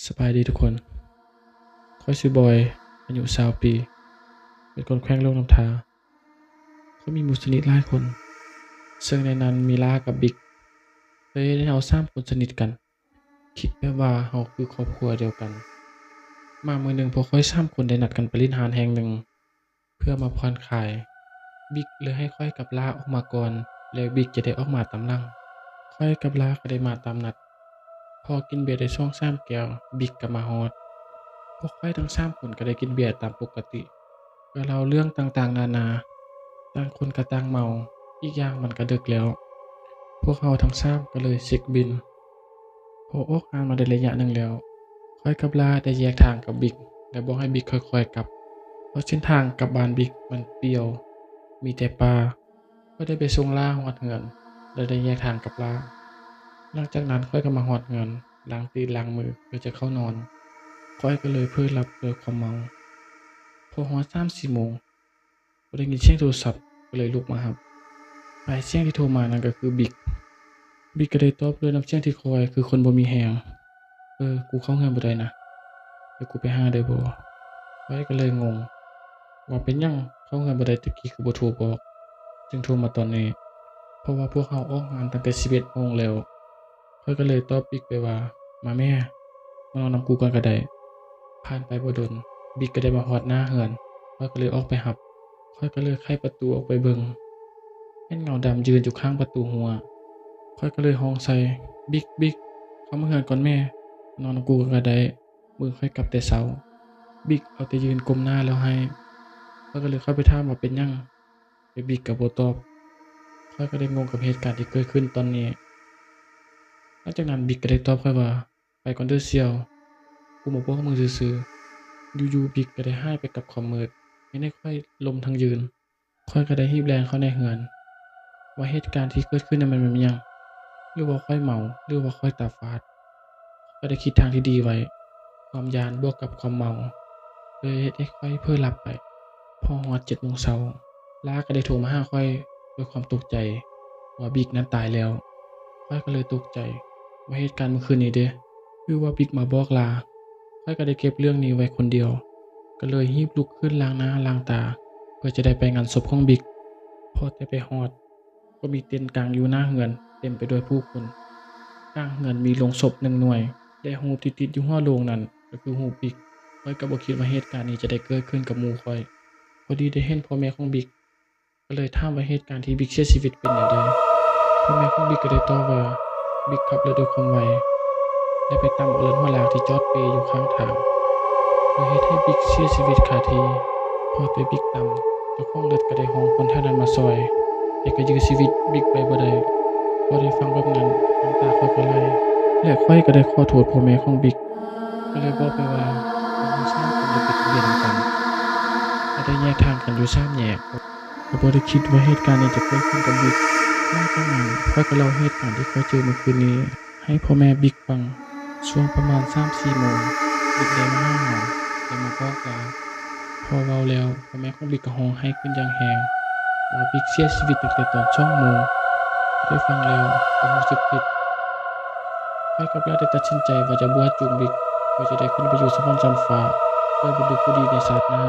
สบายดีทุกคนข้อยชื่อบอยอายุ20ปีเป็นคนแขวงโลกน้ำทาข้อยมีหมู่สนิทหลายคนซึ่งในนั้นมีลากับบิ๊กเลยเฮ็ดให้เรา3คนสนิทกันคิดแบบว่าเราคือครอบครัวเดียวกันมามื้อหนึ่งพวกข้อย3คนได้นัดกันไปลิ้นหาดแห่งหนึ่งเพื่อมาผ่อนคลายบิ๊กเลยให้ข้อยกับลาออกมาก่อนแล้วบิ๊กจะได้ออกมาตามหลังข้อยกับลาก็ได้มาตามนัดพอกินเบียร์ได้2-3แก้วบิ๊กก็มาฮอด พวกข้อยทั้ง3คนก็ได้กินเบียร์ตามปกติก็เล่าเรื่องต่างๆนานาต่างคนก็ต่างเมาอีกอย่างมันก็ดึกแล้วพวกเราทั้ง3ก็เลยเช็กบิลพอออกงานมาได้ระยะหนึ่งแล้วข้อยกับลาได้แยกทางกับบิ๊กและบอกให้บิ๊กค่อยๆกลับเพราะเส้นทางกลับบ้านบิ๊กมันเปลี่ยวมีแต่ป่าข้อยได้ไปส่งลาฮอดเรือนและได้แยกทางกับลาหลังจากนั้นข้อยก็มาฮอดเรือนล้างตีนล้างมือเพื่อจะเข้านอนข้อยก็เลยเผลอหลับด้วยความเมา พอฮอด3-4โมงก็ได้ยินเสียงโทรศัพท์ก็เลยลุกมารับปลายเสียงที่โทรมานั่นก็คือบิ๊กก็ได้ตอบด้วยน้ำเสียงที่คอยคือคนบ่มีแรงกูเข้าเรือนบ่ได้นะเดี๋ยวกูไปหาได้บ่ข้อยก็เลยงงว่าเป็นหยังเข้าเรือนบ่ได้ตะกี้คือบ่โทรบอกจึงโทรมาตอนนี้เพราะว่าพวกเราออกงานตั้งแต่11โมงแล้วข้อยก็เลยตอบบิ๊กไปว่ามาแม่มานอนนำกูก่อนก็ได้ผ่านไปบ่ดนบิ๊กก็ได้มาฮอดหน้าเรือนข้อยก็เลยออกไปรับ ข้อยก็เลยไขประตูออกไปเบิ่งเห็นเงาดำยืนอยู่ข้างประตูหัวข้อยก็เลยร้องใส่บิ๊กเข้ามาเรือนก่อนแม่นอนกับกูก็ได้มื้อค่อยกลับแต่เช้าบิ๊กเอาแต่ยืนก้มหน้าแล้วให้ข้อยก็เลยเข้าไปถามว่าเป็นหยังแต่บิ๊กก็บ่ตอบข้อยก็เลยงงกับเหตุการณ์ที่เกิดขึ้นตอนนี้หลังจากนั้นบิ๊กก็ได้ตอบข้อยว่าไปก่อนเด้อเสี่ยวกูมาบอกมึงซื่อๆอยู่ๆบิ๊กก็ได้หายไปกับความมืดเฮ็ดให้ข้อยล้มทั้งยืน ข้อยก็ได้รีบแล่นเข้าในเรือนว่าเหตุการณ์ที่เกิดขึ้นนั้นมันเป็นหยังหรือว่าข้อยเมาหรือว่าข้อยตาฝาดก็ได้คิดทางที่ดีไว้ความย้านบวกกับความเมาเลยเฮ็ดให้ข้อยเผลอหลับไปพอฮอด7 โมงเช้าลาก็ได้โทรมาหาข้อยด้วยความตกใจว่าบิ๊กนั้นตายแล้วข้อยก็เลยตกใจว่าเหตุการณ์เมื่อคืนนี้เด้คือว่าบิ๊กมาบอกลาข้อยก็ได้เก็บเรื่องนี้ไว้คนเดียวก็เลยรีบลุกขึ้นล้างหน้าล้างตา เพื่อจะได้ไปงานศพของบิ๊กพอแต่ไปฮอดก็มีเต็นท์กางอยู่หน้าเรือนเต็มไปด้วยผู้คนข้างเรือนมีโลงศพ1หน่วยและรูปที่ติดอยู่หัวโลงนั้นก็คือรูปบิ๊กข้อยก็บ่คิดว่าเหตุการณ์นี้จะได้เกิดขึ้นกับหมู่ข้อยพอดีได้เห็นพ่อแม่ของบิ๊กก็เลยถามว่าเหตุการณ์ที่บิ๊กเสียชีวิตเป็นแนวใดพ่อแม่ของบิ๊กก็ได้ตอบว่าบิ๊กขับรถด้วยความไวและไปตามเอารถหัวลากที่จอดเปอยู่ข้างทางเลยเฮ็ดให้บิ๊กเสียชีวิตคาที่พอแต่บิ๊กตำ เจ้าของรถก็ได้ฮ้องคนแถวนั้นมาช่วยแต่ก็ยื้อชีวิตบิ๊กไว้บ่ได้พอได้ฟังแบบนั้นน้ำตาข้อยก็ไหลและข้อยก็ได้ขอโทษพ่อแม่ของบิ๊กก็เลยบอกไปว่าเราสร้างคนได้ไปเรียนนำกันและได้แยกทางกันอยู่3แยกก็บ่ได้คิดว่าเหตุการณ์นี้จะเกิดขึ้นกับบิ๊กหลังจากนั้นข้อยก็เล่าเหตุการณ์ที่ข้อยเจอเมื่อคืนนี้ให้พ่อแม่บิ๊กฟังช่วงประมาณ 3-4 โมงบิ๊กได้มาหาเราได้มาบอกลา พอเว้าแล้วพ่อแม่ของบิ๊กก็ร้องไห้ขึ้นอย่างแรงว่าบิ๊กเสียชีวิตตั้งแต่ตอน2 โมงได้ฟังแล้วก็รู้สึกผิดข้อยกับลาได้ตัดสินใจว่าจะบวชจูงบิ๊กเพื่อจะได้ขึ้นไปอยู่สวรรค์ชั้นฟ้าด้วยบุญคุณผู้ดีในชาติหน้า